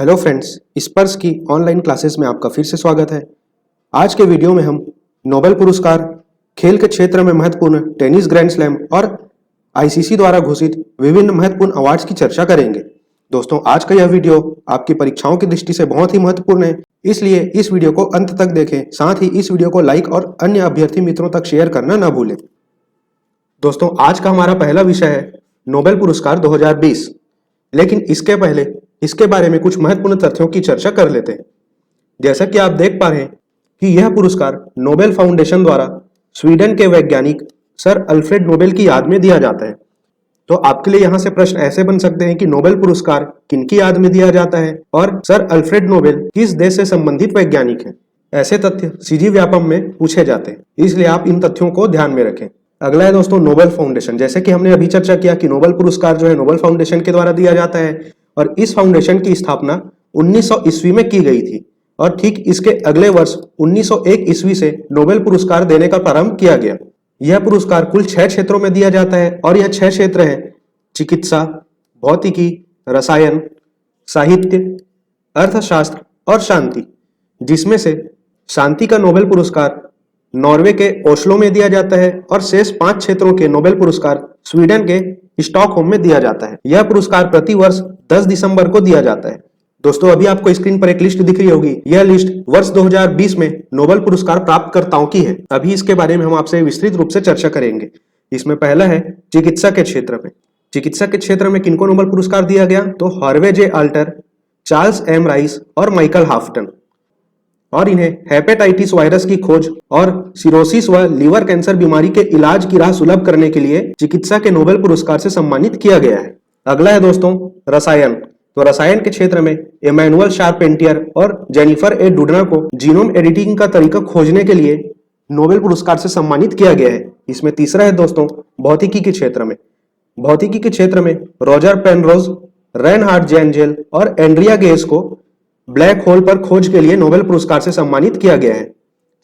Hello friends, स्पर्श की online classes में आपका फिर से स्वागत है। आज के वीडियो में हम नोबेल पुरस्कार, खेल के क्षेत्र में महत्वपूर्ण टेनिस ग्रैंड स्लैम और आईसीसी द्वारा घोषित विभिन्न महत्वपूर्ण अवार्ड्स की चर्चा करेंगे। दोस्तों, आज का यह वीडियो आपकी परीक्षाओं की दृष्टि से बहुत ही महत्वपूर्ण है, इसलिए इस वीडियो को अंत तक देखें। साथ ही इस वीडियो को लाइक और अन्य अभ्यर्थी मित्रों तक शेयर करना न भूलें। दोस्तों, आज का हमारा पहला विषय है नोबेल पुरस्कार 2020। लेकिन इसके पहले इसके बारे में कुछ महत्वपूर्ण तथ्यों की चर्चा कर लेते हैं। जैसा कि आप देख पा रहे हैं कि यह पुरस्कार नोबेल फाउंडेशन द्वारा स्वीडन के वैज्ञानिक सर अल्फ्रेड नोबेल की याद में दिया जाता है। तो आपके लिए यहाँ से प्रश्न ऐसे बन सकते हैं कि नोबेल पुरस्कार किनकी याद में दिया जाता है और सर अल्फ्रेड नोबेल किस देश से संबंधित वैज्ञानिक हैं। ऐसे तथ्य सीजी व्यापम में पूछे जाते हैं, इसलिए आप इन तथ्यों को ध्यान में रखें। अगला है दोस्तों नोबेल फाउंडेशन। जैसे कि हमने अभी चर्चा किया कि नोबेल पुरस्कार जो है नोबेल फाउंडेशन के द्वारा दिया जाता है और इस फाउंडेशन की स्थापना 1900 ईस्वी में की गई थी और ठीक इसके अगले वर्ष 1901 ईस्वी से नोबेल पुरस्कार देने का प्रारंभ किया गया। यह पुरस्कार कुल 6 क्षेत्रों में दिया जाता है और यह 6 क्षेत्र हैं: चिकित्सा, भौतिकी, रसायन, साहित्य, अर्थशास्त्र और शांति। जिसमें से शांति का नोबेल पुरस्कार नॉर्वे के ओस्लो में दिया जाता है और शेष 5 क्षेत्रों के नोबेल पुरस्कार स्वीडन के स्टॉकहोम में दिया जाता है। यह पुरस्कार प्रति वर्ष 10 दिसंबर को दिया जाता है। दोस्तों, अभी आपको स्क्रीन पर एक लिस्ट दिख रही होगी। यह लिस्ट वर्ष 2020 में नोबेल पुरस्कार प्राप्तकर्ताओं की है। अभी इसके बारे में हम आपसे विस्तृत रूप से चर्चा करेंगे। इसमें पहला है चिकित्सा के क्षेत्र में। चिकित्सा के क्षेत्र में किनको नोबेल पुरस्कार दिया गया? तो हार्वे जे आल्टर, चार्ल्स एम राइस और माइकल हाफ्टन। और इन्हें हेपेटाइटिस वायरस की खोज और सिरोसिस व लीवर कैंसर बीमारी के इलाज की राह सुलभ करने के लिए चिकित्सा के नोबेल पुरस्कार से सम्मानित किया गया है। अगला है दोस्तों रसायन। तो रसायन के क्षेत्र में इमैनुअल शार्पेंटियर और जेनिफर ए डुडना को जीनोम एडिटिंग का तरीका खोजने के लिए नोबेल पुरस्कार से सम्मानित किया गया है। इसमें तीसरा है दोस्तों भौतिकी के क्षेत्र में। भौतिकी के क्षेत्र में रॉजर पेनरोज, रेनहार्ड जेंजेल और एंड्रिया गेस को ब्लैक होल पर खोज के लिए नोबेल पुरस्कार से सम्मानित किया गया है।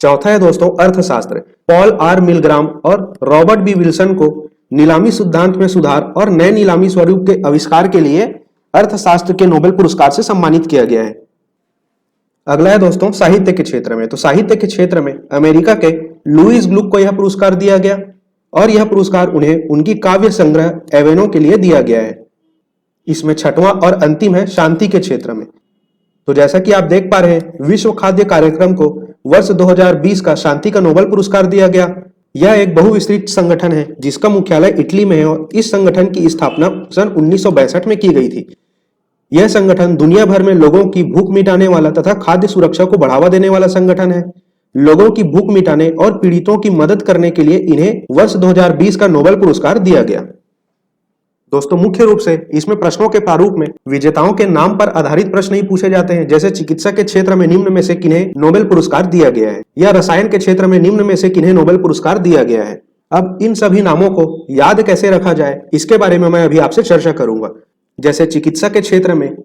चौथा है दोस्तों अर्थशास्त्र। पॉल आर मिलग्राम और रॉबर्ट बी विल्सन को नीलामी सिद्धांत में सुधार और नए नीलामी स्वरूप के आविष्कार के लिए अर्थशास्त्र के नोबेल पुरस्कार से सम्मानित किया गया है। अगला है दोस्तों साहित्य के क्षेत्र में। तो साहित्य के क्षेत्र में अमेरिका के लुइस ग्लुक को यह पुरस्कार दिया गया और यह पुरस्कार उन्हें उनकी काव्य संग्रह एवेनो के लिए दिया गया है। इसमें छठवां और अंतिम है शांति के क्षेत्र में। तो जैसा कि आप देख पा रहे हैं, विश्व खाद्य कार्यक्रम को वर्ष 2020 का शांति का नोबेल पुरस्कार दिया गया। यह एक बहुविस्तृत संगठन है जिसका मुख्यालय इटली में है और इस संगठन की स्थापना सन 1962 में की गई थी। यह संगठन दुनिया भर में लोगों की भूख मिटाने वाला तथा खाद्य सुरक्षा को बढ़ावा देने वाला संगठन है। लोगों की भूख मिटाने और पीड़ितों की मदद करने के लिए इन्हें वर्ष 2020 का नोबेल पुरस्कार दिया गया। दोस्तों, मुख्य रूप से इसमें प्रश्नों के प्रारूप में विजेताओं के नाम पर आधारित प्रश्न ही पूछे जाते हैं। जैसे चिकित्सा के क्षेत्र में निम्न में से किन्हें नोबेल पुरस्कार दिया गया है, या रसायन के क्षेत्र में निम्न में से किन्हें नोबेल पुरस्कार दिया गया है। अब इन सभी नामों को याद कैसे रखा जाए, इसके बारे में मैं अभी आपसे चर्चा करूंगा। जैसे चिकित्सा के क्षेत्र में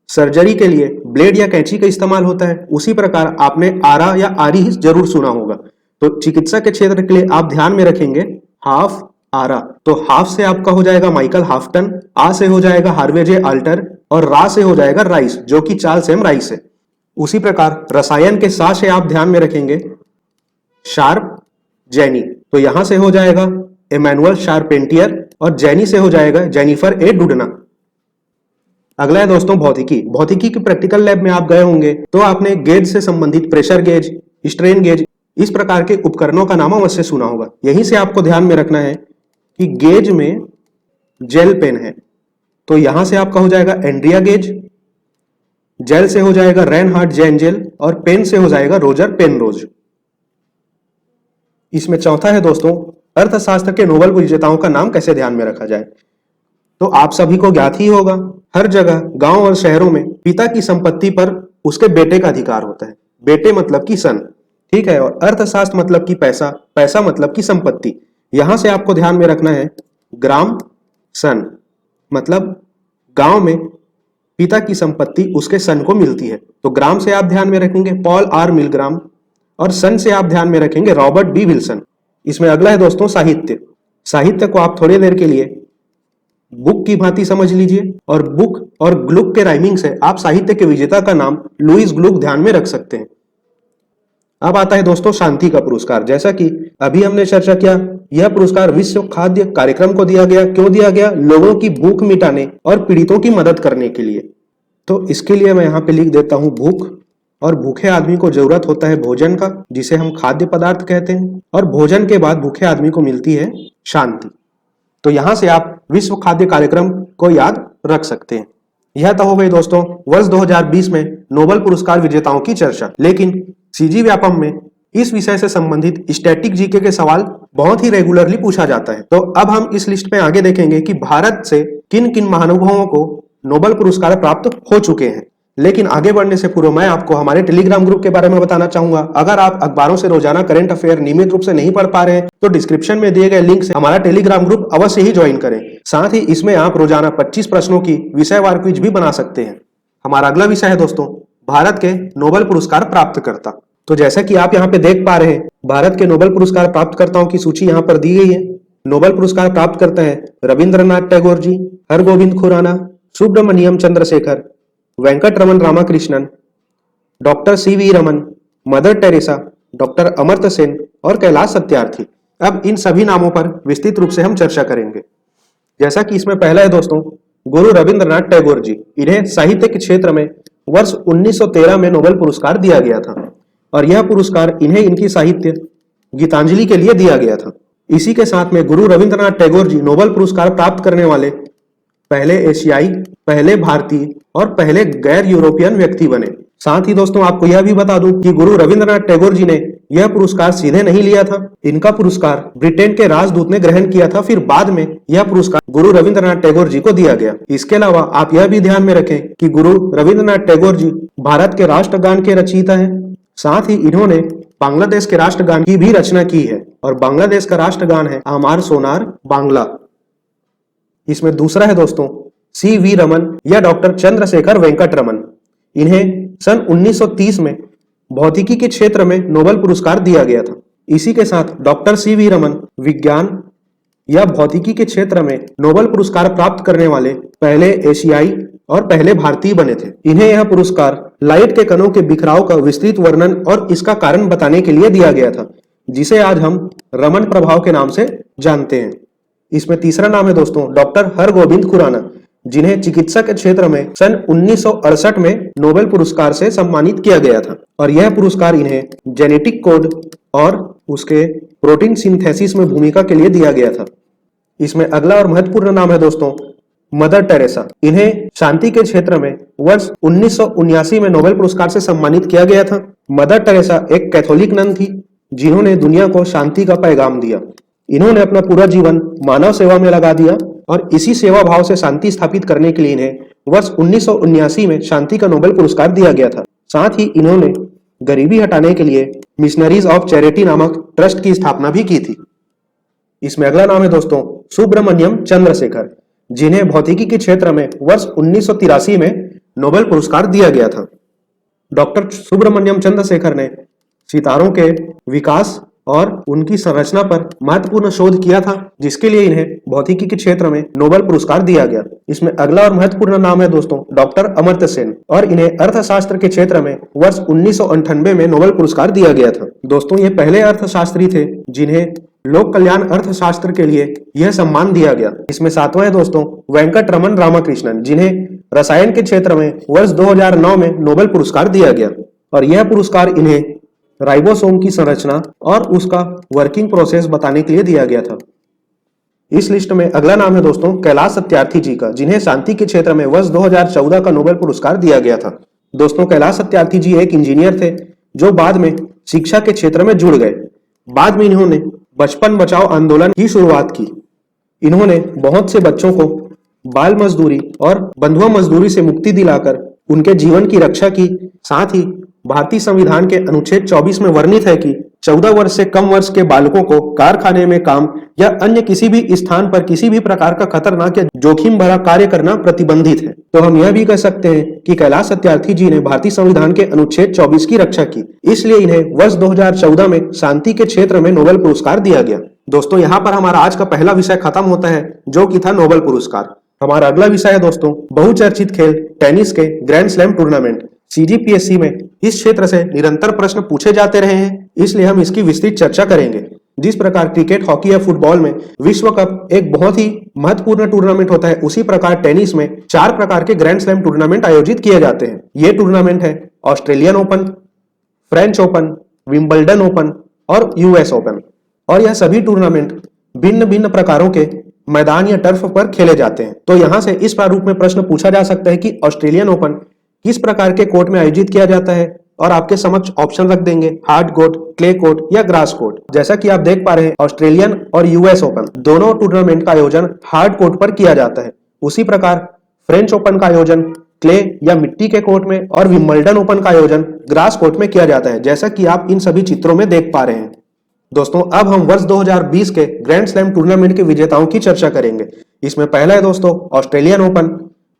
सर्जरी के लिए ब्लेड या कैंची का इस्तेमाल होता है, उसी प्रकार आपने आरा या आरी जरूर सुना होगा। तो चिकित्सा के क्षेत्र के लिए आप ध्यान में रखेंगे हाफ आरा। तो हाफ से आपका हो जाएगा माइकल हाफ्टन, आ से हो जाएगा हार्वे जे आल्टर और रा से हो जाएगा राइस, जो कि चार्ल्स एम राइस है। उसी प्रकार रसायन के सा से आप ध्यान में रखेंगे शार्प जैनी। तो यहां से हो जाएगा इमैनुअल शार्पेंटियर और जैनी से हो जाएगा जेनिफर ए डुडना। अगला है दोस्तों भौतिकी। भौतिकी की प्रैक्टिकल लैब में आप गए होंगे तो आपने गेज से संबंधित प्रेशर गेज, स्ट्रेन गेज, इस प्रकार के उपकरणों का नाम अवश्य सुना होगा। यहीं से आपको ध्यान में रखना है कि गेज में जेल पेन है, तो यहां से आपका हो जाएगा एंड्रिया गेज, जेल से हो जाएगा रेनहार्ड जेंजेल और पेन से हो जाएगा रोजर पेनरोज। इसमें चौथा है दोस्तों अर्थशास्त्र के नोबेल विजेताओं का नाम कैसे ध्यान में रखा जाए। तो आप सभी को ज्ञात ही होगा, हर जगह गांव और शहरों में पिता की संपत्ति पर उसके बेटे का अधिकार होता है। बेटे मतलब की सन, ठीक है। और अर्थशास्त्र मतलब की पैसा, पैसा मतलब की संपत्ति। यहां से आपको ध्यान में रखना है ग्राम सन, मतलब गांव में पिता की संपत्ति उसके सन को मिलती है। तो ग्राम से आप ध्यान में रखेंगे पॉल आर मिलग्राम और सन से आप ध्यान में रखेंगे रॉबर्ट बी विल्सन। इसमें अगला है दोस्तों साहित्य। साहित्य को आप थोड़ी देर के लिए बुक की भांति समझ लीजिए, और बुक और ग्लुक के राइमिंग से आप साहित्य के विजेता का नाम लुईस ग्लुक ध्यान में रख सकते हैं। अब आता है दोस्तों शांति का पुरस्कार। जैसा कि अभी हमने चर्चा किया, यह पुरस्कार विश्व खाद्य कार्यक्रम को दिया गया। क्यों दिया गया? लोगों की भूख मिटाने और पीड़ितों की मदद करने के लिए। तो इसके लिए मैं यहाँ पे लिख देता हूँ भूख, और भूखे आदमी को जरूरत होता है भोजन का, जिसे हम खाद्य पदार्थ कहते हैं, और भोजन के बाद भूखे आदमी को मिलती है शांति। तो यहां से आप विश्व खाद्य कार्यक्रम को याद रख सकते हैं। यह तो हो गई दोस्तों वर्ष 2020 में नोबेल पुरस्कार विजेताओं की चर्चा। लेकिन सीजी व्यापम में इस विषय से संबंधित स्टैटिक जीके के सवाल बहुत ही रेगुलरली पूछा जाता है। तो अब हम इस लिस्ट में आगे देखेंगे कि भारत से किन किन महानुभावों को नोबेल पुरस्कार प्राप्त हो चुके हैं। लेकिन आगे बढ़ने से पूर्व मैं आपको हमारे टेलीग्राम ग्रुप के बारे में बताना चाहूंगा। अगर आप अखबारों से रोजाना करंट अफेयर नियमित रूप से नहीं पढ़ पा रहे हैं तो डिस्क्रिप्शन में दिए गए लिंक से हमारा टेलीग्राम ग्रुप अवश्य ही ज्वाइन करें। साथ ही इसमें आप रोजाना 25 प्रश्नों की विषयवार क्विज भी बना सकते हैं। हमारा अगला विषय है दोस्तों भारत के नोबेल पुरस्कार प्राप्तकर्ता। तो जैसा कि आप यहाँ पे देख पा रहे हैं, भारत के नोबेल पुरस्कार प्राप्तकर्ताओं की सूची यहाँ पर दी गई है। नोबेल पुरस्कार प्राप्त करते हैं Rabindranath Tagore ji, Hargobind Khorana, Subrahmanyan Chandrasekhar, Venkatraman Ramakrishnan, doctor CV Raman, Mother Teresa, doctor Amartya Sen और कैलाश सत्यार्थी। अब इन सभी नामों पर विस्तृत रूप से हम चर्चा करेंगे। जैसा कि इसमें पहला है दोस्तों गुरु रविंद्रनाथ टैगोर जी। इन्हें साहित्य के क्षेत्र में वर्ष 1913 में नोबेल पुरस्कार दिया गया था, और यह पुरस्कार इन्हें इनकी साहित्य गीतांजलि के लिए दिया गया था। इसी के साथ में गुरु रविंद्रनाथ टैगोर जी नोबेल पुरस्कार प्राप्त करने वाले पहले एशियाई, पहले भारतीय और पहले गैर यूरोपियन व्यक्ति बने। साथ ही दोस्तों आपको यह भी बता दूं कि गुरु रविंद्रनाथ टैगोर जी ने यह पुरस्कार सीधे नहीं लिया था। इनका पुरस्कार ब्रिटेन के राजदूत ने ग्रहण किया था, फिर बाद में यह पुरस्कार गुरु रविंद्रनाथ टैगोर जी को दिया गया। इसके अलावा आप यह भी ध्यान में रखें कि गुरु रविंद्रनाथ टैगोर जी भारत के राष्ट्रगान के रचयिता है। साथ ही इन्होंने बांग्लादेश के राष्ट्रगान की भी रचना की है, और बांग्लादेश का राष्ट्रगान है आमार सोनार बांग्ला। इसमें दूसरा है दोस्तों सी वी रमन या डॉक्टर चंद्रशेखर वेंकट रमन। इन्हें सन 1930 में भौतिकी के क्षेत्र में नोबेल पुरस्कार दिया गया था। इसी के साथ डॉक्टर सी वी रमन विज्ञान या भौतिकी के क्षेत्र में नोबेल पुरस्कार प्राप्त करने वाले पहले एशियाई और पहले भारतीय बने थे। इन्हें यह पुरस्कार लाइट के कणों के बिखराव का विस्तृत वर्णन और इसका कारण बताने के लिए दिया गया था, जिसे आज हम रमन प्रभाव के नाम से जानते हैं। इसमें तीसरा नाम है दोस्तों डॉक्टर हरगोविंद खुराना, जिन्हें चिकित्सा के क्षेत्र में सन 1968 में नोबेल पुरस्कार से सम्मानित किया गया था, और यह पुरस्कार इन्हें जेनेटिक कोड और उसके प्रोटीन सिंथेसिस में भूमिका के लिए दिया गया था। इसमें अगला और महत्वपूर्ण नाम है दोस्तों मदर टेरेसा। इन्हें शांति के क्षेत्र में वर्ष 1979 में नोबेल पुरस्कार से सम्मानित किया गया था। मदर टेरेसा एक कैथोलिक नन थी, जिन्होंने दुनिया को शांति का पैगाम दिया। इन्होंने अपना पूरा जीवन मानव सेवा में लगा दिया, और इसी सेवा भाव से शांति स्थापित करने के लिए इन्हें वर्ष 1979 में शांति का नोबेल पुरस्कार दिया गया था। साथ ही इन्होंने गरीबी हटाने के लिए मिशनरीज ऑफ चैरिटी नामक ट्रस्ट की स्थापना भी की थी। इसमें अगला नाम है दोस्तों सुब्रमण्यम चंद्रशेखर, जिन्हें भौतिकी के क्षेत्र में वर्ष 1983 में नोबेल पुरस्कार दिया गया था। डॉक्टर सुब्रमण्यम चंद्रशेखर ने सितारों के विकास और उनकी संरचना पर महत्वपूर्ण शोध किया था, जिसके लिए इन्हें भौतिकी के क्षेत्र में नोबेल पुरस्कार दिया गया। इसमें अगला और महत्वपूर्ण नाम है दोस्तों डॉक्टर अमर्त्य सेन, और इन्हें अर्थशास्त्र के क्षेत्र में वर्ष 1998 में नोबेल पुरस्कार दिया गया था। दोस्तों ये पहले अर्थशास्त्री थे जिन्हें लोक कल्याण अर्थशास्त्र के लिए यह सम्मान दिया गया। इसमें सातवां है दोस्तों वेंकटरमन रामाकृष्णन, जिन्हें रसायन के क्षेत्र में वर्ष 2009 में नोबेल पुरस्कार दिया गया, और यह पुरस्कार इन्हें राइबोसोम की संरचना और उसका वर्किंग प्रोसेस बताने के लिए दिया गया था। इस लिस्ट में अगला नाम है दोस्तों कैलाश सत्यार्थी जी का, जिन्हें शांति के क्षेत्र में वर्ष 2014 का नोबेल पुरस्कार दिया गया था। दोस्तों कैलाश सत्यार्थी जी एक इंजीनियर थे, जो बाद में शिक्षा के क्षेत्र में जुड़ गए। बाद में इन्होंने बचपन बचाओ आंदोलन की शुरुआत की। इन्होंने बहुत से बच्चों को बाल मजदूरी और बंधुआ मजदूरी से मुक्ति दिलाकर उनके जीवन की रक्षा की। साथ ही भारतीय संविधान के अनुच्छेद 24 में वर्णित है कि 14 वर्ष से कम वर्ष के बालकों को कारखाने में काम या अन्य किसी भी स्थान पर किसी भी प्रकार का खतरनाक या जोखिम भरा कार्य करना प्रतिबंधित है। तो हम यह भी कह सकते हैं कि कैलाश सत्यार्थी जी ने भारतीय संविधान के अनुच्छेद 24 की रक्षा की, इसलिए इन्हें वर्ष 2014 में शांति के क्षेत्र में नोबेल पुरस्कार दिया गया। दोस्तों यहाँ पर हमारा आज का पहला विषय खत्म होता है, जो कि था नोबेल पुरस्कार। हमारा अगला विषय है दोस्तों बहुचर्चित खेल टेनिस के ग्रैंड स्लैम टूर्नामेंट। सीजीपीएससी में इस क्षेत्र से निरंतर प्रश्न पूछे जाते रहे हैं, इसलिए हम इसकी विस्तृत चर्चा करेंगे। जिस प्रकार क्रिकेट, हॉकी या फुटबॉल में विश्व कप एक बहुत ही महत्वपूर्ण टूर्नामेंट होता है, उसी प्रकार टेनिस में 4 प्रकार के ग्रैंड स्लैम टूर्नामेंट आयोजित किए जाते हैं। ये टूर्नामेंट है Australian open, French open, Wimbledon open और यूएस ओपन। और यह सभी टूर्नामेंट भिन्न भिन्न प्रकारों के मैदान या टर्फ पर खेले जाते हैं। तो यहां से इस प्रारूप में प्रश्न पूछा जा सकता है कि ऑस्ट्रेलियन ओपन किस प्रकार के कोर्ट में आयोजित किया जाता है, और आपके समक्ष ऑप्शन रख देंगे हार्ड कोर्ट, क्ले कोर्ट या ग्रास कोर्ट। जैसा कि आप देख पा रहे हैं ऑस्ट्रेलियन और यूएस ओपन दोनों टूर्नामेंट का आयोजन हार्ड कोर्ट पर किया जाता है। उसी प्रकार फ्रेंच ओपन का आयोजन क्ले या मिट्टी के कोर्ट में और विंबलडन ओपन का आयोजन ग्रास कोर्ट में किया जाता है, जैसा कि आप इन सभी चित्रों में देख पा रहे हैं। दोस्तों अब हम वर्ष 2020 के ग्रैंड स्लैम टूर्नामेंट के विजेताओं की चर्चा करेंगे। इसमें पहला है दोस्तों ऑस्ट्रेलियन ओपन,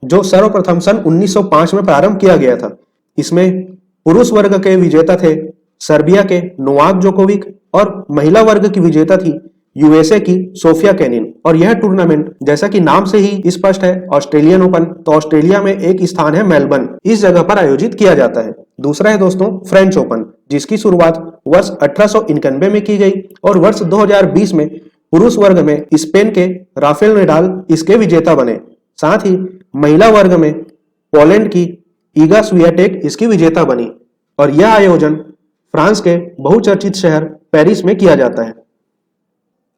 जो सर्वप्रथम सन 1905 में प्रारंभ किया गया था। इसमें पुरुष वर्ग के विजेता थे सर्बिया के नोवाक जोकोविक और महिला वर्ग की विजेता थी यूएसए की सोफिया केनिन। और यह टूर्नामेंट जैसा कि नाम से ही स्पष्ट है ऑस्ट्रेलियन ओपन, तो ऑस्ट्रेलिया में एक स्थान है मेलबर्न, इस जगह पर आयोजित किया जाता है। दूसरा है दोस्तों फ्रेंच ओपन, जिसकी शुरुआत वर्ष 1891 में की गई और वर्ष 2020 में पुरुष वर्ग में स्पेन के राफेल नडाल इसके विजेता बने। साथ ही महिला वर्ग में पोलैंड की ईगा स्वियाटेक इसकी विजेता बनी। और यह आयोजन फ्रांस के बहुचर्चित शहर पेरिस में किया जाता है।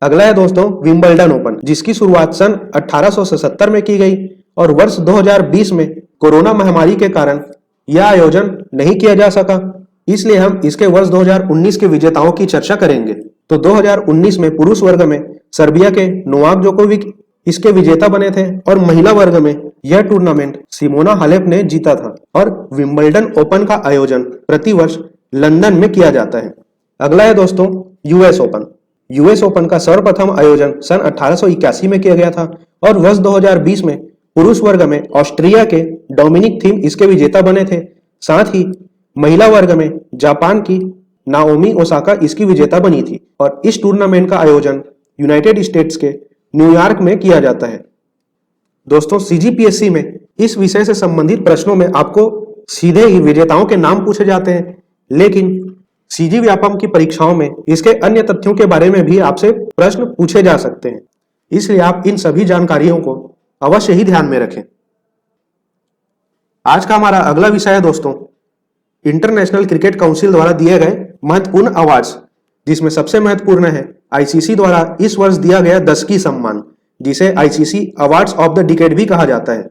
अगला है दोस्तों विंबलडन ओपन, जिसकी शुरुआत सन 1877 में की गई और वर्ष 2020 में कोरोना महामारी के कारण यह आयोजन नहीं किया जा सका, इसलिए हम इसके वर्ष 2019 के विजेताओं की चर्चा करेंगे। तो 2019 में पुरुष वर्ग में सर्बिया के नोवाक जोकोविक इसके विजेता बने थे और महिला वर्ग में यह टूर्नामेंट सिमोना हालेप ने जीता था। और विंबलडन ओपन का आयोजन प्रतिवर्ष लंदन में किया जाता है। अगला है दोस्तों यूएस ओपन। यूएस ओपन का सर्वप्रथम आयोजन सन 1881 में किया गया था और वर्ष 2020 में पुरुष वर्ग में ऑस्ट्रिया के डोमिनिक थीम इसके विजेता बने थे। साथ ही महिला वर्ग में जापान की नाओमी ओसाका इसकी विजेता बनी थी। और इस टूर्नामेंट का आयोजन यूनाइटेड स्टेट्स के न्यूयॉर्क में किया जाता है। दोस्तों सीजीपीएससी में इस विषय से संबंधित प्रश्नों में आपको सीधे ही विजेताओं के नाम पूछे जाते हैं, लेकिन सीजी व्यापम की परीक्षाओं में इसके अन्य तथ्यों के बारे में भी आपसे प्रश्न पूछे जा सकते हैं, इसलिए आप इन सभी जानकारियों को अवश्य ही ध्यान में रखें। आज का हमारा अगला विषय है दोस्तों इंटरनेशनल क्रिकेट काउंसिल द्वारा दिए गए महत्वपूर्ण अवार्ड्स, जिसमें सबसे महत्वपूर्ण है आईसीसी द्वारा इस वर्ष दिया गया 10 की सम्मान, जिसे ICC awards of the decade भी कहा जाता है।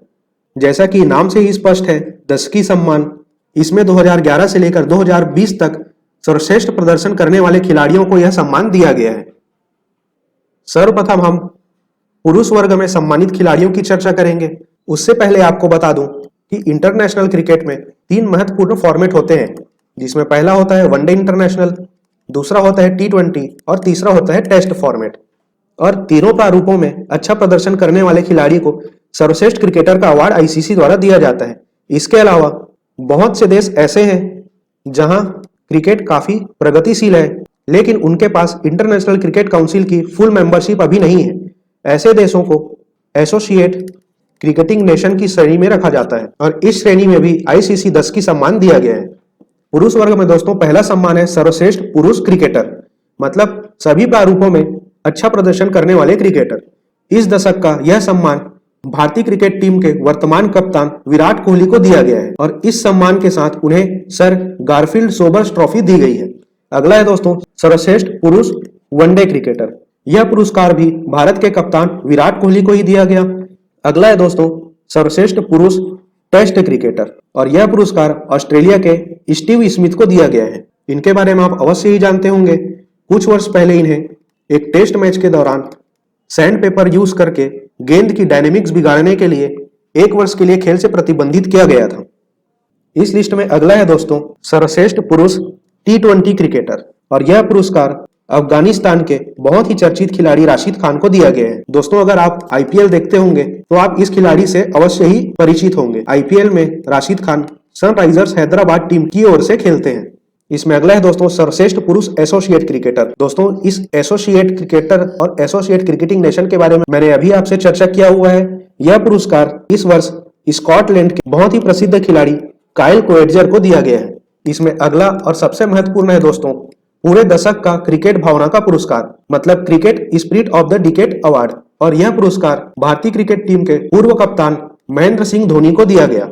जैसा कि नाम से ही स्पष्ट है 10 की सम्मान, इसमें 2011 से लेकर 2020 तक सर्वश्रेष्ठ प्रदर्शन करने वाले खिलाड़ियों को यह सम्मान दिया गया है। सर्वप्रथम हम पुरुष वर्ग में सम्मानित खिलाड़ियों की चर्चा करेंगे। उससे पहले आपको बता दूं कि इंटरनेशनल क्रिकेट में 3 महत्वपूर्ण फॉर्मेट होते हैं, जिसमें पहला होता है वनडे इंटरनेशनल, दूसरा होता है T20 और तीसरा होता है टेस्ट फॉर्मेट। और तीनों प्रारूपों में अच्छा प्रदर्शन करने वाले खिलाड़ी को सर्वश्रेष्ठ क्रिकेटर का अवार्ड आईसीसी द्वारा दिया जाता है। इसके अलावा बहुत से देश ऐसे हैं जहां क्रिकेट काफी प्रगतिशील है, लेकिन उनके पास इंटरनेशनल क्रिकेट काउंसिल की फुल मेंबरशिप अभी नहीं है। ऐसे देशों को एसोसिएट क्रिकेटिंग नेशन की श्रेणी में रखा जाता है और इस श्रेणी में भी आईसीसी 10 की सम्मान दिया गया है। पुरुष वर्ग में दोस्तों पहला सम्मान है सर्वश्रेष्ठ पुरुष क्रिकेटर, मतलब सभी प्रारूपों में अच्छा प्रदर्शन करने वाले क्रिकेटर। इस दशक का यह सम्मान भारतीय क्रिकेट टीम के वर्तमान कप्तान विराट कोहली को दिया गया है और इस सम्मान के साथ उन्हें सर गारफील्ड सोबर्स ट्रॉफी दी गई है। अगला है दोस्तों सर्वश्रेष्ठ पुरुष वनडे क्रिकेटर। यह पुरस्कार भी भारत के कप्तान विराट कोहली को ही दिया गया। अगला है दोस्तों सर्वश्रेष्ठ पुरुष टेस्ट क्रिकेटर और यह पुरस्कार ऑस्ट्रेलिया के स्टीव स्मिथ को दिया गया है। इनके बारे में आप अवश्य ही जानते होंगे। कुछ वर्ष पहले इन्हें एक टेस्ट मैच के दौरान सैंड पेपर यूज करके गेंद की डायनेमिक्स बिगाड़ने के लिए 1 वर्ष के लिए खेल से प्रतिबंधित किया गया था। इस लिस्ट में अगला है दोस्तों सर्वश्रेष्ठ पुरुष T20 क्रिकेटर और यह पुरस्कार अफगानिस्तान के बहुत ही चर्चित खिलाड़ी राशिद खान को दिया गया है। दोस्तों अगर आप आईपीएल देखते होंगे तो आप इस खिलाड़ी से अवश्य ही परिचित होंगे। आईपीएल में राशिद खान सनराइजर्स हैदराबाद टीम की ओर से खेलते हैं। इसमें अगला है दोस्तों सर्वश्रेष्ठ पुरुष एसोसिएट क्रिकेटर। दोस्तों इस एसोसिएट क्रिकेटर और एसोसिएट क्रिकेटिंग नेशन के बारे में मैंने अभी आपसे चर्चा किया हुआ है। यह पुरस्कार इस वर्ष स्कॉटलैंड के बहुत ही प्रसिद्ध खिलाड़ी काइल कोएट्जर को दिया गया है। इसमें अगला और सबसे महत्वपूर्ण है दोस्तों, पूरे दशक का क्रिकेट भावना का पुरस्कार, मतलब cricket spirit of the decade award. और यह पुरस्कार भारतीय क्रिकेट टीम के पूर्व कप्तान महेंद्र सिंह धोनी को दिया गया।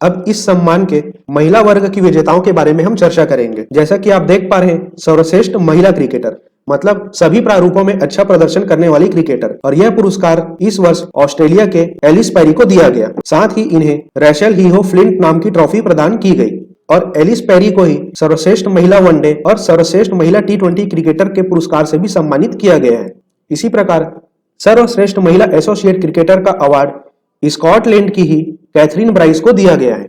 अब इस सम्मान के महिला वर्ग की विजेताओं के बारे में हम चर्चा करेंगे। जैसा कि आप देख पा रहे हैं, सर्वश्रेष्ठ महिला क्रिकेटर, मतलब सभी प्रारूपों में अच्छा प्रदर्शन करने वाली क्रिकेटर। और यह पुरस्कार इस वर्ष ऑस्ट्रेलिया के एलिस पेरी को दिया गया। साथ ही इन्हें रैचल हीहो फ्लिंट नाम की ट्रॉफी प्रदान की गई और एलिस पेरी को ही सर्वश्रेष्ठ महिला वनडे और सर्वश्रेष्ठ महिला T20 क्रिकेटर के पुरस्कार से भी सम्मानित किया गया है। इसी प्रकार सर्वश्रेष्ठ महिला एसोसिएट क्रिकेटर का अवार्ड स्कॉटलैंड की ही कैथरीन ब्राइस को दिया गया है।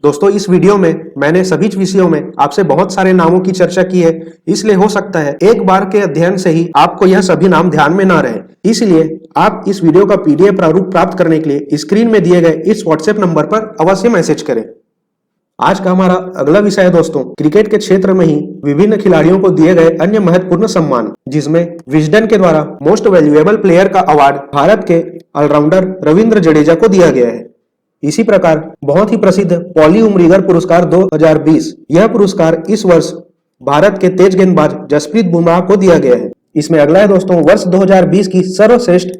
दोस्तों, इस वीडियो में मैंने सभी विषयों में आपसे बहुत सारे नामों की चर्चा की है, इसलिए हो सकता है एक बार के अध्ययन से ही आपको यह सभी नाम ध्यान में ना रहे। इसलिए आप इस वीडियो का PDF प्रारूप प्राप्त करने के लिए स्क्रीन में दिए गए इस व्हाट्सएप नंबर पर अवश्य मैसेज करें। आज का हमारा अगला विषय है दोस्तों, क्रिकेट के क्षेत्र में ही विभिन्न खिलाड़ियों को दिए गए अन्य महत्वपूर्ण सम्मान, जिसमें विजडन के द्वारा मोस्ट वैल्यूएबल प्लेयर का अवार्ड भारत के ऑलराउंडर रविंद्र जडेजा को दिया गया है। इसी प्रकार बहुत ही प्रसिद्ध पॉली उमरीगर पुरस्कार 2020, यह पुरस्कार इस वर्ष भारत के तेज गेंदबाज जसप्रीत बुमराह को दिया गया है। इसमें अगला है दोस्तों, वर्ष 2020 की सर्वश्रेष्ठ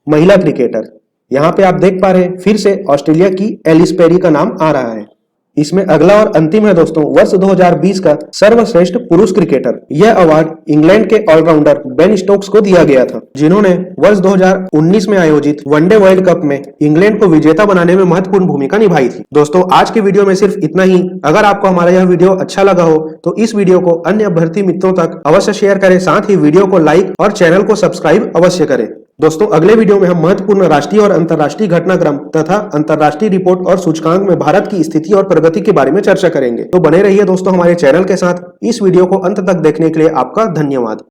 महिला क्रिकेटर। यहाँ पे आप देख पा रहे हैं फिर से ऑस्ट्रेलिया की एलिस पेरी का नाम आ रहा है। इसमें अगला और अंतिम है दोस्तों, वर्ष 2020 का सर्वश्रेष्ठ पुरुष क्रिकेटर। यह अवार्ड इंग्लैंड के ऑलराउंडर बेन स्टोक्स को दिया गया था, जिन्होंने वर्ष 2019 में आयोजित वनडे वर्ल्ड कप में इंग्लैंड को विजेता बनाने में महत्वपूर्ण भूमिका निभाई थी। दोस्तों, आज के वीडियो में सिर्फ इतना ही। अगर आपको हमारा यह वीडियो अच्छा लगा हो तो इस वीडियो को अन्य अभ्यर्थी मित्रों तक अवश्य शेयर करें, साथ ही वीडियो को लाइक और चैनल को सब्सक्राइब अवश्य करें। दोस्तों, अगले वीडियो में हम महत्वपूर्ण राष्ट्रीय और अंतर्राष्ट्रीय घटनाक्रम तथा अंतर्राष्ट्रीय रिपोर्ट और सूचकांक में भारत की स्थिति और प्रगति के बारे में चर्चा करेंगे। तो बने रहिए दोस्तों हमारे चैनल के साथ। इस वीडियो को अंत तक देखने के लिए आपका धन्यवाद।